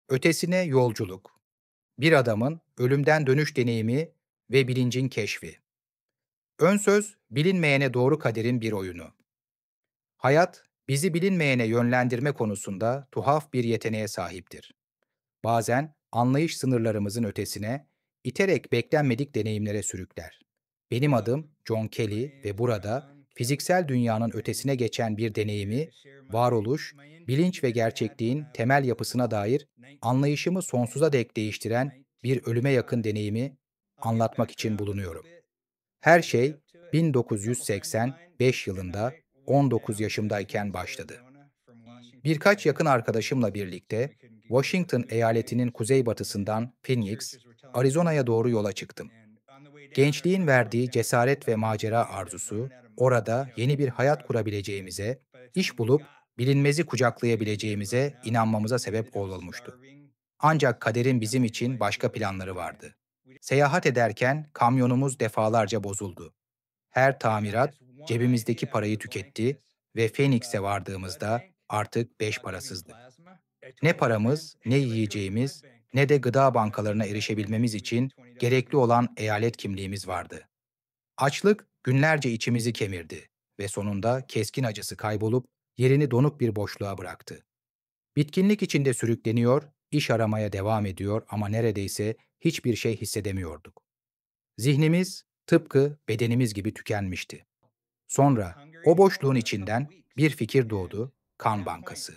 Ötesine yolculuk. Bir adamın ölümden dönüş deneyimi ve bilincin keşfi. Ön söz, bilinmeyene doğru kaderin bir oyunu. Hayat, bizi bilinmeyene yönlendirme konusunda tuhaf bir yeteneğe sahiptir. Bazen anlayış sınırlarımızın ötesine, iterek beklenmedik deneyimlere sürükler. Benim adım John Kelly ve burada fiziksel dünyanın ötesine geçen bir deneyimi, varoluş, bilinç ve gerçekliğin temel yapısına dair anlayışımı sonsuza dek değiştiren bir ölüme yakın deneyimi anlatmak için bulunuyorum. Her şey 1985 yılında 19 yaşımdayken başladı. Birkaç yakın arkadaşımla birlikte Washington eyaletinin kuzeybatısından Phoenix, Arizona'ya doğru yola çıktım. Gençliğin verdiği cesaret ve macera arzusu, orada yeni bir hayat kurabileceğimize, iş bulup bilinmezi kucaklayabileceğimize inanmamıza sebep olmuştu. Ancak kaderin bizim için başka planları vardı. Seyahat ederken kamyonumuz defalarca bozuldu. Her tamirat cebimizdeki parayı tüketti ve Phoenix'e vardığımızda artık beş parasızdık. Ne paramız, ne yiyeceğimiz, ne de gıda bankalarına erişebilmemiz için gerekli olan eyalet kimliğimiz vardı. Açlık günlerce içimizi kemirdi ve sonunda keskin acısı kaybolup yerini donuk bir boşluğa bıraktı. Bitkinlik içinde sürükleniyor, iş aramaya devam ediyor ama neredeyse hiçbir şey hissedemiyorduk. Zihnimiz tıpkı bedenimiz gibi tükenmişti. Sonra o boşluğun içinden bir fikir doğdu, kan bankası.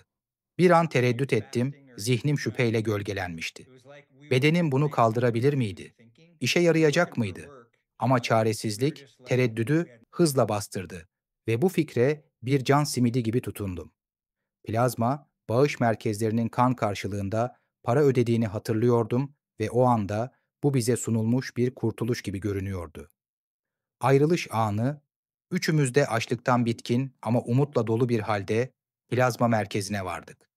Bir an tereddüt ettim, zihnim şüpheyle gölgelenmişti. Bedenim bunu kaldırabilir miydi? İşe yarayacak mıydı? Ama çaresizlik tereddüdü hızla bastırdı ve bu fikre bir can simidi gibi tutundum. Plazma, bağış merkezlerinin kan karşılığında para ödediğini hatırlıyordum ve o anda bu bize sunulmuş bir kurtuluş gibi görünüyordu. Ayrılış anı, üçümüz de açlıktan bitkin ama umutla dolu bir halde plazma merkezine vardık.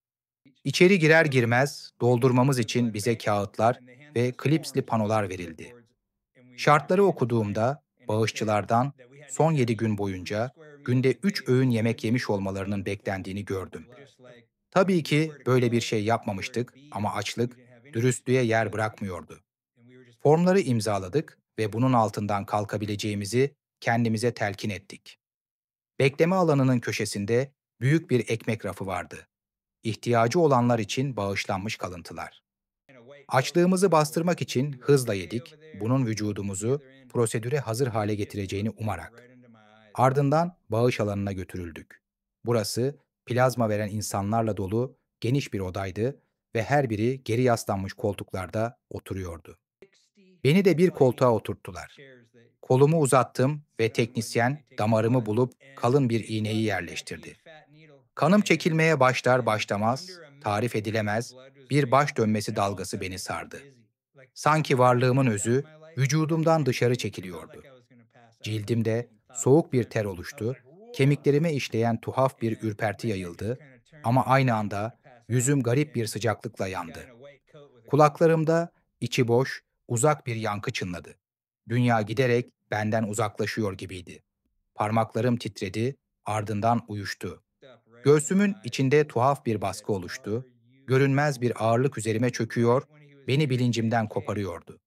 İçeri girer girmez doldurmamız için bize kağıtlar ve klipsli panolar verildi. Şartları okuduğumda bağışçılardan son 7 gün boyunca günde 3 öğün yemek yemiş olmalarının beklendiğini gördüm. Tabii ki böyle bir şey yapmamıştık ama açlık dürüstlüğe yer bırakmıyordu. Formları imzaladık ve bunun altından kalkabileceğimizi kendimize telkin ettik. Bekleme alanının köşesinde büyük bir ekmek rafı vardı. İhtiyacı olanlar için bağışlanmış kalıntılar. Açlığımızı bastırmak için hızla yedik, bunun vücudumuzu prosedüre hazır hale getireceğini umarak. Ardından bağış alanına götürüldük. Burası plazma veren insanlarla dolu geniş bir odaydı ve her biri geri yaslanmış koltuklarda oturuyordu. Beni de bir koltuğa oturttular. Kolumu uzattım ve teknisyen damarımı bulup kalın bir iğneyi yerleştirdi. Kanım çekilmeye başlar başlamaz, tarif edilemez bir baş dönmesi dalgası beni sardı. Sanki varlığımın özü vücudumdan dışarı çekiliyordu. Cildimde soğuk bir ter oluştu, kemiklerime işleyen tuhaf bir ürperti yayıldı ama aynı anda yüzüm garip bir sıcaklıkla yandı. Kulaklarımda içi boş, uzak bir yankı çınladı. Dünya giderek benden uzaklaşıyor gibiydi. Parmaklarım titredi, ardından uyuştu. Göğsümün içinde tuhaf bir baskı oluştu. Görünmez bir ağırlık üzerime çöküyor, beni bilincimden koparıyordu.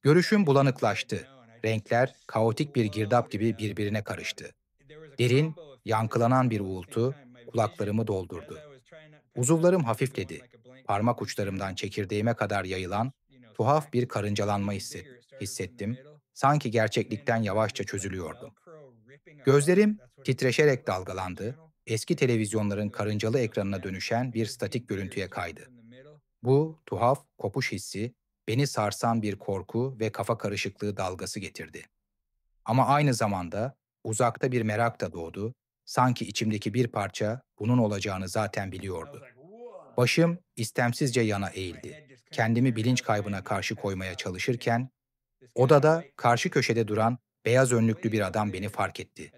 Görüşüm bulanıklaştı. Renkler kaotik bir girdap gibi birbirine karıştı. Derin, yankılanan bir uğultu kulaklarımı doldurdu. Uzuvlarım hafifledi. Parmak uçlarımdan çekirdeğime kadar yayılan tuhaf bir karıncalanma hissettim. Sanki gerçeklikten yavaşça çözülüyordum. Gözlerim titreşerek dalgalandı. Eski televizyonların karıncalı ekranına dönüşen bir statik görüntüye kaydı. Bu tuhaf kopuş hissi beni sarsan bir korku ve kafa karışıklığı dalgası getirdi. Ama aynı zamanda uzakta bir merak da doğdu. Sanki içimdeki bir parça bunun olacağını zaten biliyordu. Başım istemsizce yana eğildi. Kendimi bilinç kaybına karşı koymaya çalışırken, odada karşı köşede duran beyaz önlüklü bir adam beni fark etti.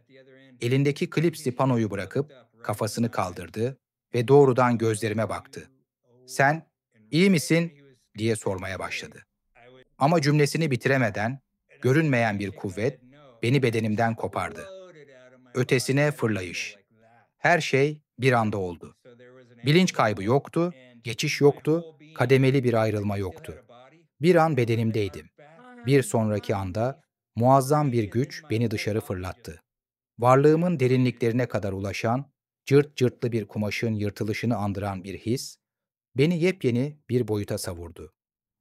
Elindeki klipsli panoyu bırakıp kafasını kaldırdı ve doğrudan gözlerime baktı. "Sen iyi misin?" diye sormaya başladı. Ama cümlesini bitiremeden görünmeyen bir kuvvet beni bedenimden kopardı. Ötesine fırlayış. Her şey bir anda oldu. Bilinç kaybı yoktu, geçiş yoktu Kademeli bir ayrılma yoktu. Bir an bedenimdeydim. Bir sonraki anda muazzam bir güç beni dışarı fırlattı. Varlığımın derinliklerine kadar ulaşan, cırt cırtlı bir kumaşın yırtılışını andıran bir his, beni yepyeni bir boyuta savurdu.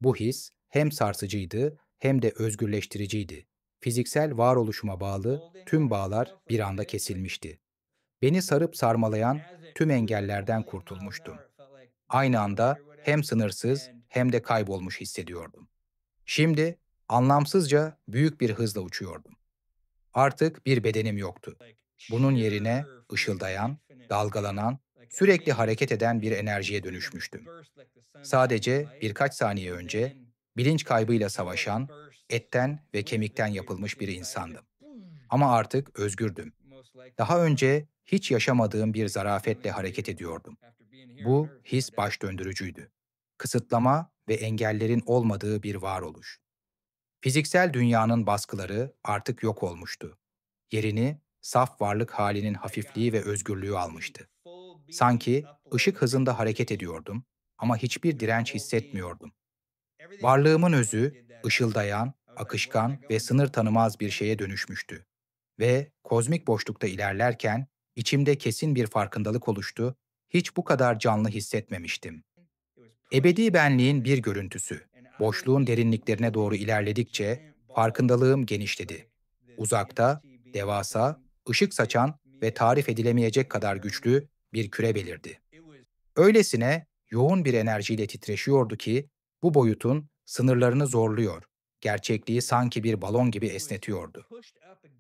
Bu his hem sarsıcıydı hem de özgürleştiriciydi. Fiziksel varoluşuma bağlı tüm bağlar bir anda kesilmişti. Beni sarıp sarmalayan tüm engellerden kurtulmuştum. Aynı anda hem sınırsız hem de kaybolmuş hissediyordum. Şimdi anlamsızca büyük bir hızla uçuyordum. Artık bir bedenim yoktu. Bunun yerine ışıldayan, dalgalanan, sürekli hareket eden bir enerjiye dönüşmüştüm. Sadece birkaç saniye önce bilinç kaybıyla savaşan, etten ve kemikten yapılmış bir insandım. Ama artık özgürdüm. Daha önce hiç yaşamadığım bir zarafetle hareket ediyordum. Bu his baş döndürücüydü. Kısıtlama ve engellerin olmadığı bir varoluş. Fiziksel dünyanın baskıları artık yok olmuştu. Yerini saf varlık halinin hafifliği ve özgürlüğü almıştı. Sanki ışık hızında hareket ediyordum ama hiçbir direnç hissetmiyordum. Varlığımın özü, ışıldayan, akışkan ve sınır tanımaz bir şeye dönüşmüştü. Ve kozmik boşlukta ilerlerken içimde kesin bir farkındalık oluştu, hiç bu kadar canlı hissetmemiştim. Ebedi benliğin bir görüntüsü. Boşluğun derinliklerine doğru ilerledikçe farkındalığım genişledi. Uzakta, devasa, ışık saçan ve tarif edilemeyecek kadar güçlü bir küre belirdi. Öylesine yoğun bir enerjiyle titreşiyordu ki bu boyutun sınırlarını zorluyor. Gerçekliği sanki bir balon gibi esnetiyordu.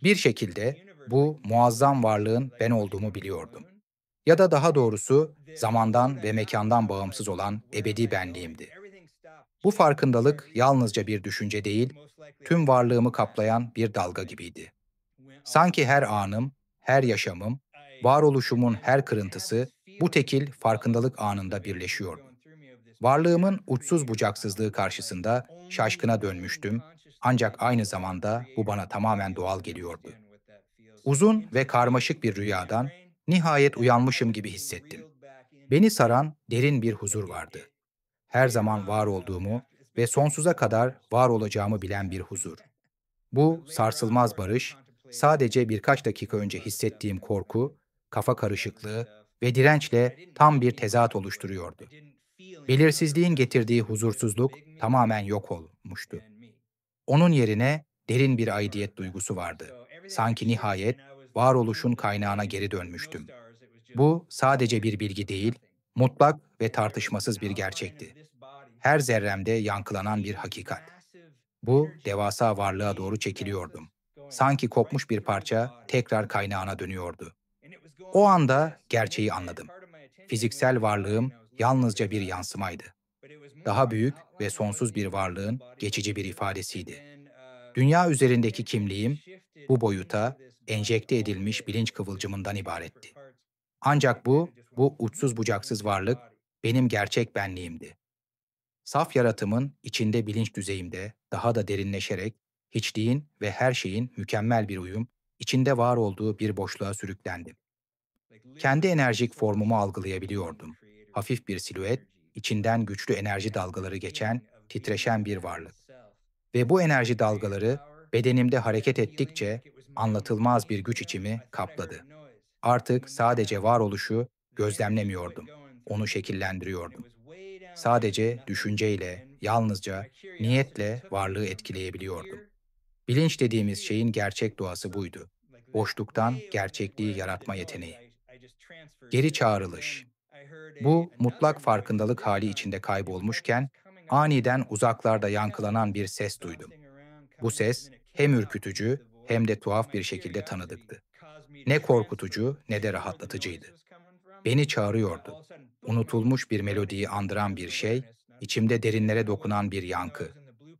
Bir şekilde bu muazzam varlığın ben olduğumu biliyordum. Ya da daha doğrusu zamandan ve mekandan bağımsız olan ebedi benliğimdi. Bu farkındalık yalnızca bir düşünce değil, tüm varlığımı kaplayan bir dalga gibiydi. Sanki her anım, her yaşamım, varoluşumun her kırıntısı bu tekil farkındalık anında birleşiyordu. Varlığımın uçsuz bucaksızlığı karşısında şaşkına dönmüştüm, ancak aynı zamanda bu bana tamamen doğal geliyordu. Uzun ve karmaşık bir rüyadan nihayet uyanmışım gibi hissettim. Beni saran derin bir huzur vardı. Her zaman var olduğumu ve sonsuza kadar var olacağımı bilen bir huzur. Bu sarsılmaz barış, sadece birkaç dakika önce hissettiğim korku, kafa karışıklığı ve dirençle tam bir tezat oluşturuyordu. Belirsizliğin getirdiği huzursuzluk tamamen yok olmuştu. Onun yerine derin bir aidiyet duygusu vardı. Sanki nihayet varoluşun kaynağına geri dönmüştüm. Bu sadece bir bilgi değil, mutlak ve tartışmasız bir gerçekti. Her zerremde yankılanan bir hakikat. Bu devasa varlığa doğru çekiliyordum. Sanki kopmuş bir parça tekrar kaynağına dönüyordu. O anda gerçeği anladım. Fiziksel varlığım yalnızca bir yansımaydı. Daha büyük ve sonsuz bir varlığın geçici bir ifadesiydi. Dünya üzerindeki kimliğim bu boyuta enjekte edilmiş bilinç kıvılcımından ibaretti. Ancak bu uçsuz bucaksız varlık benim gerçek benliğimdi. Saf yaratımın içinde bilinç düzeyimde daha da derinleşerek hiçliğin ve her şeyin mükemmel bir uyum içinde var olduğu bir boşluğa sürüklendim. Kendi enerjik formumu algılayabiliyordum. Hafif bir silüet, içinden güçlü enerji dalgaları geçen, titreşen bir varlık. Ve bu enerji dalgaları bedenimde hareket ettikçe anlatılmaz bir güç içimi kapladı. Artık sadece varoluşu gözlemlemiyordum. Onu şekillendiriyordum. Sadece düşünceyle, yalnızca niyetle varlığı etkileyebiliyordum. Bilinç dediğimiz şeyin gerçek doğası buydu. Boşluktan gerçekliği yaratma yeteneği. Geri çağrılış. Bu mutlak farkındalık hali içinde kaybolmuşken aniden uzaklarda yankılanan bir ses duydum. Bu ses hem ürkütücü hem de tuhaf bir şekilde tanıdıktı. Ne korkutucu ne de rahatlatıcıydı. Beni çağırıyordu. Unutulmuş bir melodiyi andıran bir şey, içimde derinlere dokunan bir yankı.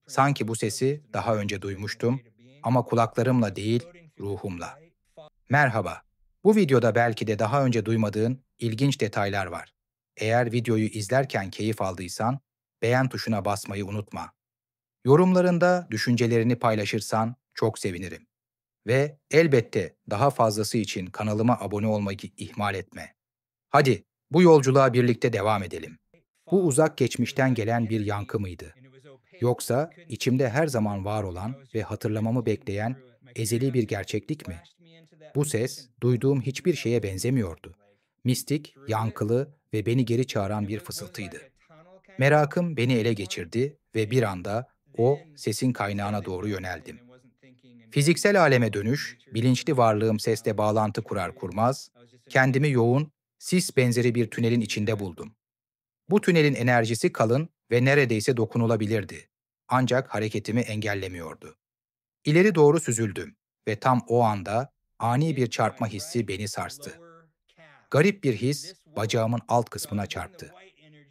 Sanki bu sesi daha önce duymuştum ama kulaklarımla değil, ruhumla. Merhaba. Bu videoda belki de daha önce duymadığın ilginç detaylar var. Eğer videoyu izlerken keyif aldıysan, beğen tuşuna basmayı unutma. Yorumlarında düşüncelerini paylaşırsan çok sevinirim. Ve elbette daha fazlası için kanalıma abone olmayı ihmal etme. Hadi bu yolculuğa birlikte devam edelim. Bu uzak geçmişten gelen bir yankı mıydı? Yoksa içimde her zaman var olan ve hatırlamamı bekleyen ezeli bir gerçeklik mi? Bu ses duyduğum hiçbir şeye benzemiyordu. Mistik, yankılı ve beni geri çağıran bir fısıltıydı. Merakım beni ele geçirdi ve bir anda o sesin kaynağına doğru yöneldim. Fiziksel aleme dönüş, bilinçli varlığım sesle bağlantı kurar kurmaz, kendimi yoğun, sis benzeri bir tünelin içinde buldum. Bu tünelin enerjisi kalın ve neredeyse dokunulabilirdi. Ancak hareketimi engellemiyordu. İleri doğru süzüldüm ve tam o anda ani bir çarpma hissi beni sarstı. Garip bir his bacağımın alt kısmına çarptı.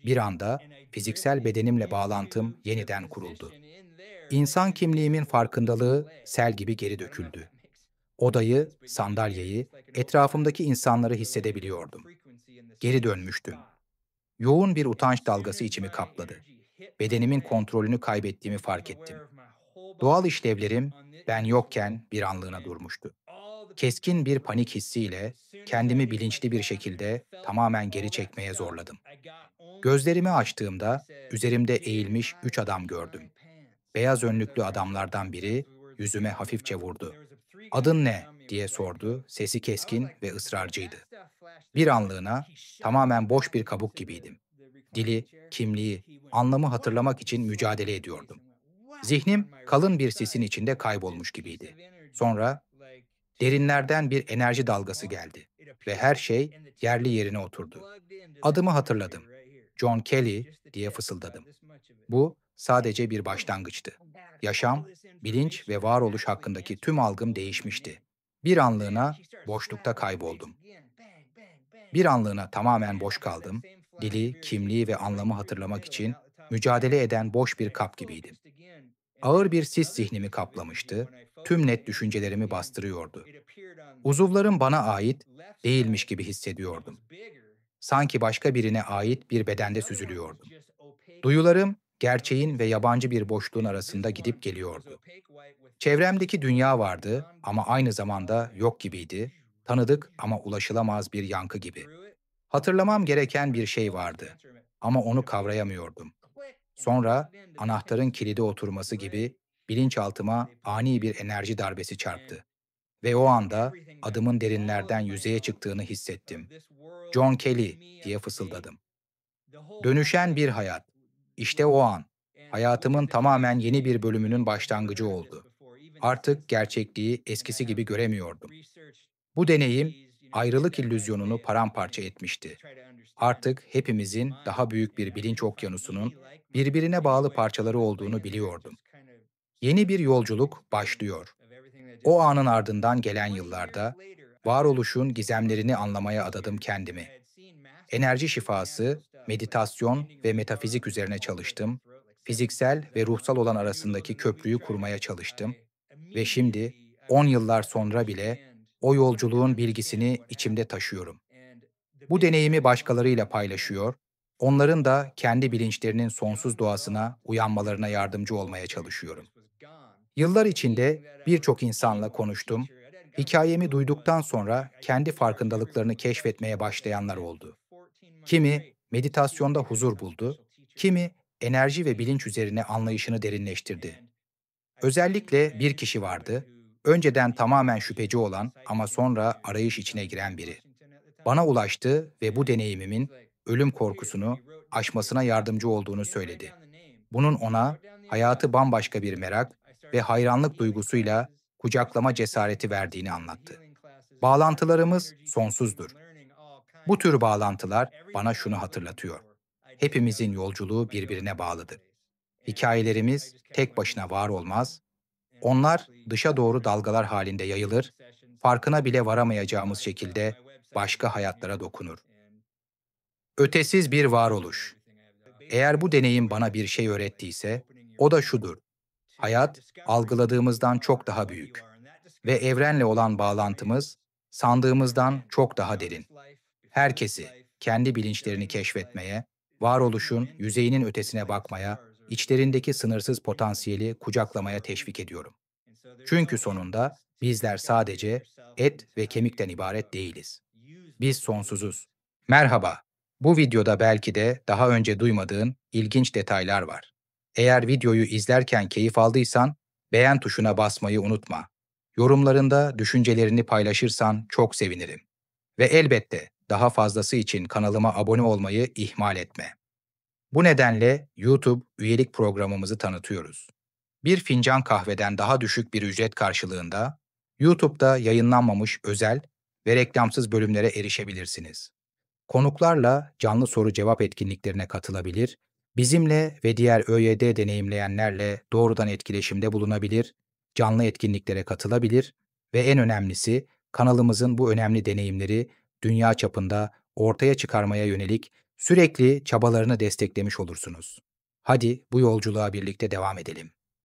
Bir anda fiziksel bedenimle bağlantım yeniden kuruldu. İnsan kimliğimin farkındalığı sel gibi geri döküldü. Odayı, sandalyeyi, etrafımdaki insanları hissedebiliyordum. Geri dönmüştüm. Yoğun bir utanç dalgası içimi kapladı. Bedenimin kontrolünü kaybettiğimi fark ettim. Doğal işlevlerim ben yokken bir anlığına durmuştu. Keskin bir panik hissiyle kendimi bilinçli bir şekilde tamamen geri çekmeye zorladım. Gözlerimi açtığımda üzerimde eğilmiş 3 adam gördüm. Beyaz önlüklü adamlardan biri yüzüme hafifçe vurdu. "Adın ne?" diye sordu. Sesi keskin ve ısrarcıydı. Bir anlığına tamamen boş bir kabuk gibiydim. Dili, kimliği, anlamı hatırlamak için mücadele ediyordum. Zihnim kalın bir sisin içinde kaybolmuş gibiydi. Sonra derinlerden bir enerji dalgası geldi ve her şey yerli yerine oturdu. Adımı hatırladım. "John Kelly" diye fısıldadım. Bu sadece bir başlangıçtı. Yaşam, bilinç ve varoluş hakkındaki tüm algım değişmişti. Bir anlığına boşlukta kayboldum. Bir anlığına tamamen boş kaldım. Dili, kimliği ve anlamı hatırlamak için mücadele eden boş bir kap gibiydim. Ağır bir sis zihnimi kaplamıştı. Tüm net düşüncelerimi bastırıyordu. Uzuvlarım bana ait değilmiş gibi hissediyordum. Sanki başka birine ait bir bedende süzülüyordum. Duyularım gerçeğin ve yabancı bir boşluğun arasında gidip geliyordu. Çevremdeki dünya vardı ama aynı zamanda yok gibiydi. Tanıdık ama ulaşılamaz bir yankı gibi. Hatırlamam gereken bir şey vardı ama onu kavrayamıyordum. Sonra anahtarın kilide oturması gibi bilinçaltıma ani bir enerji darbesi çarptı ve o anda adımın derinlerden yüzeye çıktığını hissettim. "John Kelly" diye fısıldadım. Dönüşen bir hayat. İşte o an. Hayatımın tamamen yeni bir bölümünün başlangıcı oldu. Artık gerçekliği eskisi gibi göremiyordum. Bu deneyim ayrılık illüzyonunu paramparça etmişti. Artık hepimizin daha büyük bir bilinç okyanusunun birbirine bağlı parçaları olduğunu biliyordum. Yeni bir yolculuk başlıyor. O anın ardından gelen yıllarda varoluşun gizemlerini anlamaya adadım kendimi. Enerji şifası, meditasyon ve metafizik üzerine çalıştım. Fiziksel ve ruhsal olan arasındaki köprüyü kurmaya çalıştım ve şimdi 10 yıllar sonra bile o yolculuğun bilgisini içimde taşıyorum. Bu deneyimi başkalarıyla paylaşıyor, onların da kendi bilinçlerinin sonsuz doğasına uyanmalarına yardımcı olmaya çalışıyorum. Yıllar içinde birçok insanla konuştum. Hikayemi duyduktan sonra kendi farkındalıklarını keşfetmeye başlayanlar oldu. Kimi meditasyonda huzur buldu, kimi enerji ve bilinç üzerine anlayışını derinleştirdi. Özellikle bir kişi vardı, önceden tamamen şüpheci olan ama sonra arayış içine giren biri. Bana ulaştı ve bu deneyimimin ölüm korkusunu aşmasına yardımcı olduğunu söyledi. Bunun ona hayatı bambaşka bir merak ve hayranlık duygusuyla kucaklama cesareti verdiğini anlattı. Bağlantılarımız sonsuzdur. Bu tür bağlantılar bana şunu hatırlatıyor. Hepimizin yolculuğu birbirine bağlıdır. Hikayelerimiz tek başına var olmaz, onlar dışa doğru dalgalar halinde yayılır, farkına bile varamayacağımız şekilde başka hayatlara dokunur. Ötesiz bir varoluş. Eğer bu deneyim bana bir şey öğrettiyse, o da şudur. Hayat, algıladığımızdan çok daha büyük ve evrenle olan bağlantımız, sandığımızdan çok daha derin. Herkesi, kendi bilinçlerini keşfetmeye, varoluşun yüzeyinin ötesine bakmaya, içlerindeki sınırsız potansiyeli kucaklamaya teşvik ediyorum. Çünkü sonunda bizler sadece et ve kemikten ibaret değiliz. Biz sonsuzuz. Merhaba. Bu videoda belki de daha önce duymadığın ilginç detaylar var. Eğer videoyu izlerken keyif aldıysan beğen tuşuna basmayı unutma. Yorumlarında düşüncelerini paylaşırsan çok sevinirim. Ve elbette daha fazlası için kanalıma abone olmayı ihmal etme. Bu nedenle YouTube üyelik programımızı tanıtıyoruz. Bir fincan kahveden daha düşük bir ücret karşılığında YouTube'da yayınlanmamış özel ve reklamsız bölümlere erişebilirsiniz. Konuklarla canlı soru cevap etkinliklerine katılabilir, bizimle ve diğer ÖYD deneyimleyenlerle doğrudan etkileşimde bulunabilir, canlı etkinliklere katılabilir ve en önemlisi kanalımızın bu önemli deneyimleri dünya çapında ortaya çıkarmaya yönelik sürekli çabalarını desteklemiş olursunuz. Hadi bu yolculuğa birlikte devam edelim.